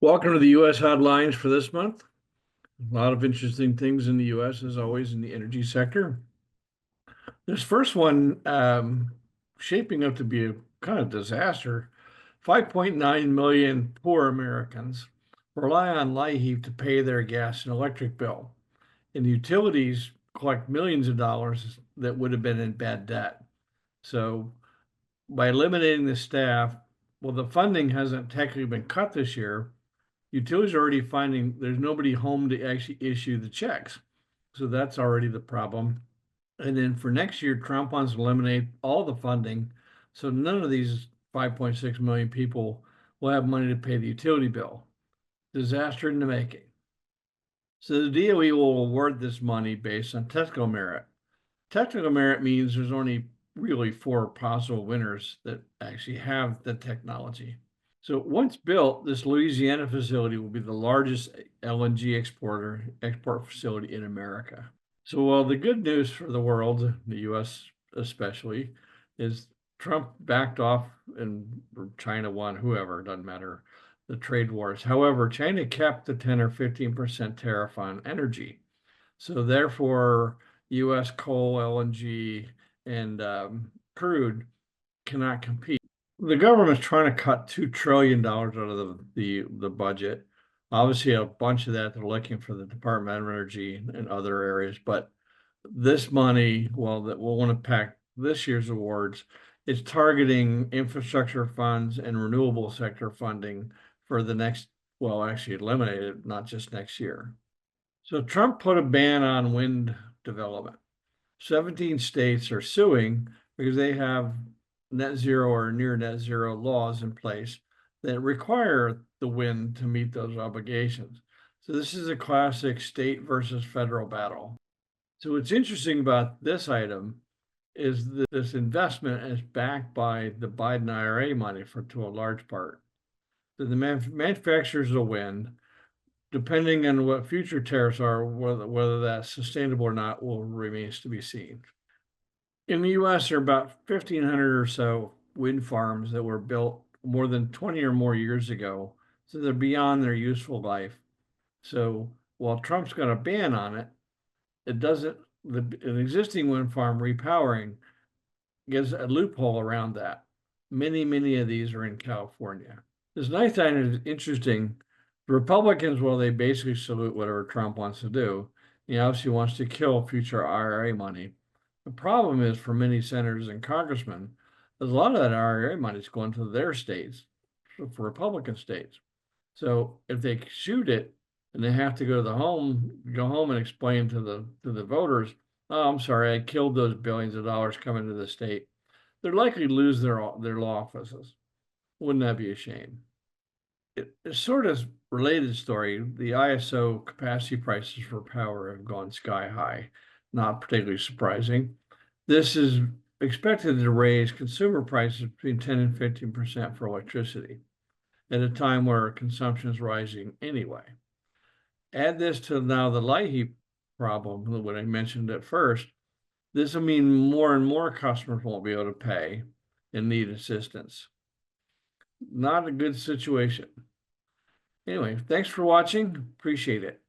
Welcome to the U.S. headlines for this month. A lot of interesting things in the U.S. as always in the energy sector. This first one shaping up to be a kind of disaster. 5.9 million poor Americans rely on LIHEAP to pay their gas and electric bill, and utilities collect millions of dollars that would have been in bad debt. So by eliminating the staff, well, the funding hasn't technically been cut this year. Utilities are already finding there's nobody home to actually issue the checks. So that's already the problem. And then for next year, Trump wants to eliminate all the funding. So none of these 5.6 million people will have money to pay the utility bill. Disaster in the making. So the DOE will award this money based on technical merit. Technical merit means there's only really 4 possible winners that actually have the technology. So once built, this Louisiana facility will be the largest LNG export facility in America. So while the good news for the world, the US especially, is Trump backed off and China won, whoever, doesn't matter, the trade wars. However, China kept the 10 or 15% tariff on energy. So therefore, US coal, LNG, and crude cannot compete. The government's trying to cut $2 trillion out of the budget. Obviously, a bunch of that they're looking for the Department of Energy and other areas, but this money, well, that will want to pack this year's awards, is targeting infrastructure funds and renewable sector funding for the next, well, actually eliminate it, not just next year. So Trump put a ban on wind development. 17 states are suing because they have net zero or near net zero laws in place that require the wind to meet those obligations. So this is a classic state versus federal battle. So what's interesting about this item is that this investment is backed by the Biden IRA money to a large part. So the manufacturers will win. Depending on what future tariffs are, whether that's sustainable or not will remains to be seen. In the US, there are about 1,500 or so wind farms that were built more than 20 or more years ago. So they're beyond their useful life. So while Trump's got a ban on it, it doesn't, an existing wind farm repowering gives a loophole around that. Many of these are in California. This ninth item is interesting. The Republicans, well, they basically salute whatever Trump wants to do. He obviously wants to kill future IRA money. The problem is for many senators and congressmen, there's a lot of that IRA money is going to their states, for Republican states. So if they shoot it and they have to go home and explain to the voters, oh, I'm sorry, I killed those billions of dollars coming to the state, they're likely to lose their law offices. Wouldn't that be a shame? It's sort of related story. The ISO capacity prices for power have gone sky high, not particularly surprising. This is expected to raise consumer prices between 10 and 15% for electricity at a time where consumption is rising anyway. Add this to now the LIHEAP problem, what I mentioned at first. This will mean more and more customers won't be able to pay and need assistance. Not a good situation. Anyway, thanks for watching. Appreciate it.